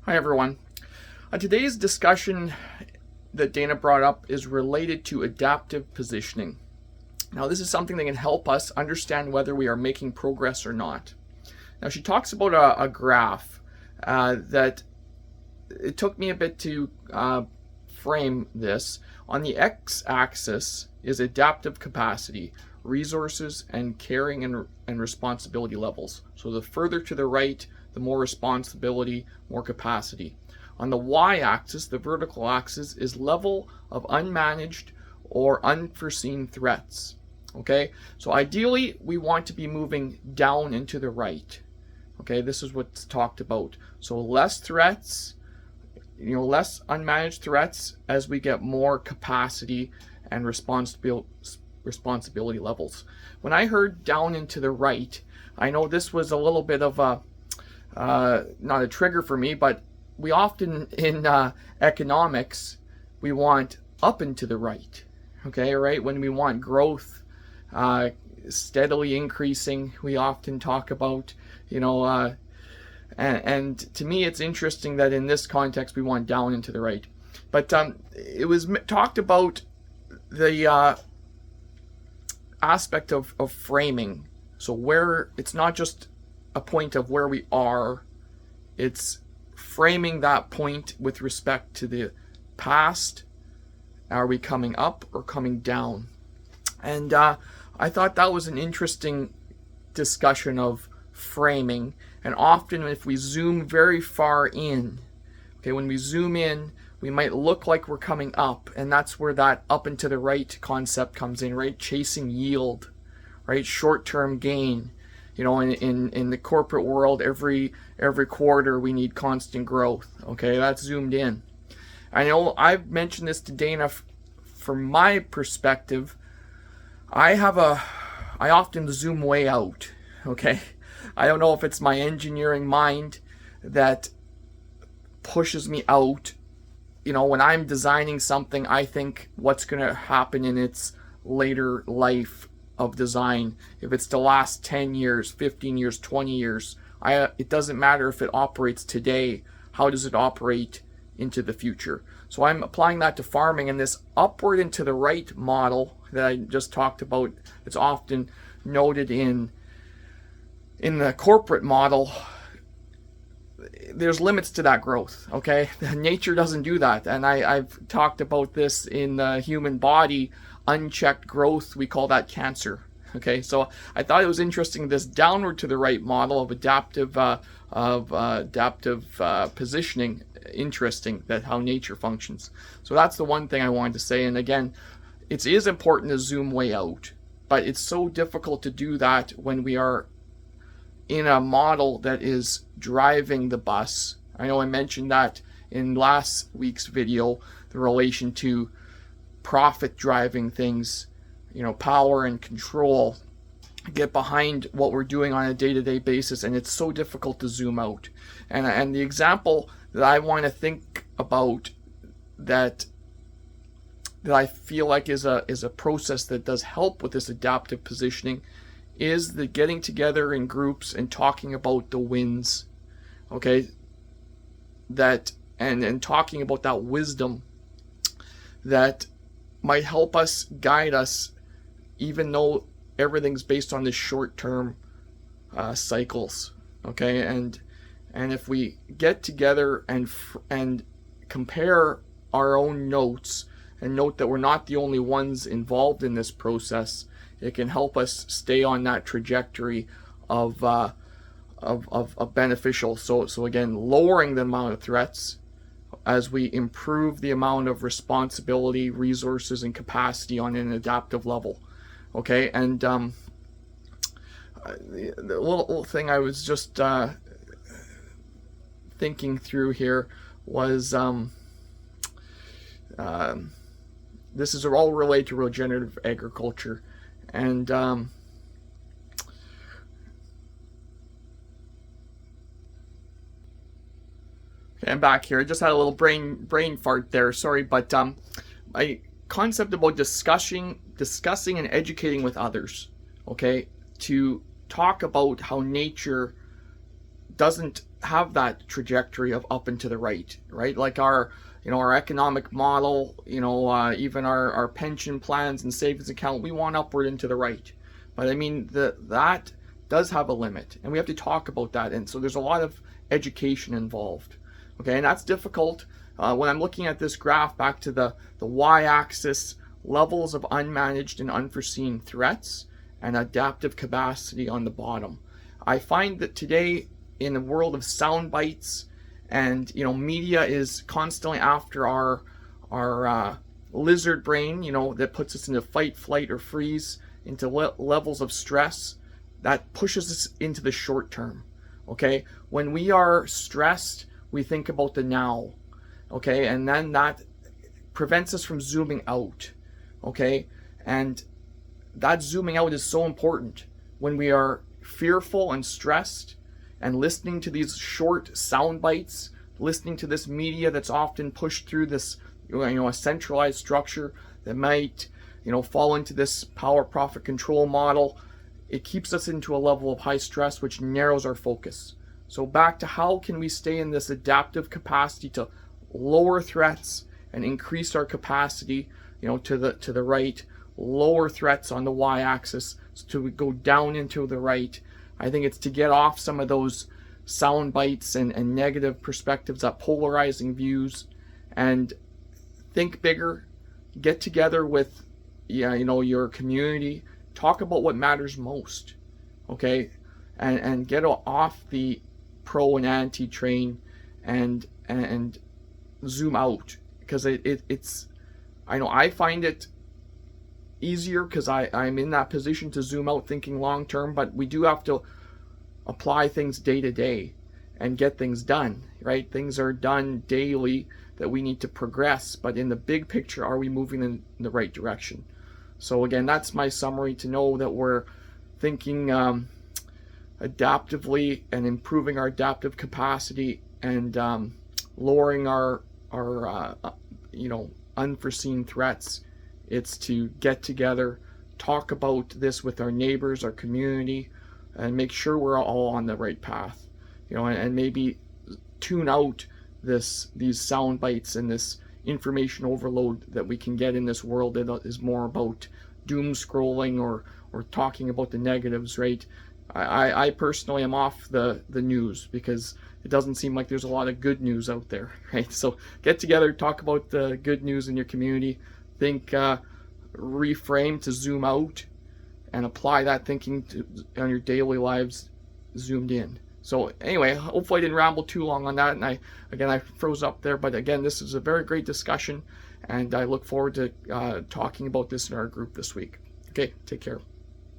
Hi everyone. Today's discussion that Dana brought up is related to adaptive positioning. Now this is something that can help us understand whether we are making progress or not. Now she talks about a graph that it took me a bit to frame this. On the x-axis is adaptive capacity, resources, and caring and responsibility levels. So the further to the right, the more responsibility, more capacity. On the y-axis, the vertical axis, is level of unmanaged or unforeseen threats. Okay, so ideally we want to be moving down and to the right. Okay, this is what's talked about. So less threats, less unmanaged threats as we get more capacity and responsibility levels. When I heard down and to the right, I know this was a little bit of a not a trigger for me, but we often in economics we want up and to the right. Okay, right? When we want growth steadily increasing, we often talk about and to me it's interesting that in this context we want down and to the right. But it was talked about the aspect of framing. So where it's not just a point of where we are, it's framing that point with respect to the past. Are we coming up or coming down? And I thought that was an interesting discussion of framing. And often if we zoom very far in, okay, when we zoom in, we might look like we're coming up, and that's where that up and to the right concept comes in, right? Chasing yield, right? Short-term gain. In the corporate world, every quarter we need constant growth. Okay, that's zoomed in. I know I've mentioned this to Dana. From my perspective, I often zoom way out. Okay, I don't know if it's my engineering mind that pushes me out. When I'm designing something, I think what's going to happen in its later life of design. If it's to last 10 years, 15 years, 20 years, it doesn't matter if it operates today. How does it operate into the future? So I'm applying that to farming, and this upward and to the right model that I just talked about, it's often noted in the corporate model. There's limits to that growth, okay? Nature doesn't do that, and I've talked about this in the human body. Unchecked growth, we call that cancer. Okay, so I thought it was interesting, this downward to the right model of adaptive positioning. Interesting that how nature functions. So that's the one thing I wanted to say. And again, it is important to zoom way out, but it's so difficult to do that when we are in a model that is driving the bus. I know I mentioned that in last week's video, the relation to profit driving things, power and control, get behind what we're doing on a day-to-day basis, and it's so difficult to zoom out. And the example that I want to think about that I feel like is a process that does help with this adaptive positioning is the getting together in groups and talking about the wins, okay, that and talking about that wisdom that might help us, guide us, even though everything's based on the short-term cycles. Okay, and if we get together and compare our own notes and note that we're not the only ones involved in this process, it can help us stay on that trajectory of beneficial. So again, lowering the amount of threats as we improve the amount of responsibility, resources, and capacity on an adaptive level. Okay, and the little thing I was just thinking through here was this is all related to regenerative agriculture, and I'm back here. I just had a little brain fart there. Sorry, but my concept about discussing and educating with others. Okay, to talk about how nature doesn't have that trajectory of up and to the right, right? Like our, our economic model, even our pension plans and savings account, we want upward and to the right. But I mean, that does have a limit, and we have to talk about that. And so there's a lot of education involved. Okay, and that's difficult. When I'm looking at this graph back to the y-axis, levels of unmanaged and unforeseen threats, and adaptive capacity on the bottom. I find that today, in the world of sound bites, and media is constantly after our lizard brain, that puts us into fight, flight, or freeze, into levels of stress that pushes us into the short term. Okay, when we are stressed, we think about the now. Okay, and then that prevents us from zooming out. Okay, and that zooming out is so important when we are fearful and stressed, and listening to these short sound bites, listening to this media that's often pushed through this, a centralized structure that might, fall into this power profit control model. It keeps us into a level of high stress, which narrows our focus. So back to how can we stay in this adaptive capacity to lower threats and increase our capacity, to the right, lower threats on the y-axis, so to go down into the right. I think it's to get off some of those sound bites and negative perspectives, that polarizing views, and think bigger, get together with your community, talk about what matters most, okay, and get off the pro and anti train, and zoom out, because it's I find it easier because I'm in that position to zoom out thinking long term, but we do have to apply things day to day and get things done, right? Things are done daily that we need to progress, but in the big picture, are we moving in the right direction? So again, that's my summary, to know that we're thinking adaptively and improving our adaptive capacity, and lowering our unforeseen threats. It's to get together, talk about this with our neighbors, our community, and make sure we're all on the right path, and maybe tune out these sound bites and this information overload that we can get in this world that is more about doom scrolling or talking about the negatives, right? I personally am off the news, because it doesn't seem like there's a lot of good news out there, right? So get together, talk about the good news in your community, think, reframe to zoom out, and apply that thinking on your daily lives zoomed in. So anyway, hopefully I didn't ramble too long on that, and I froze up there, but again, this is a very great discussion, and I look forward to talking about this in our group this week. Okay, take care.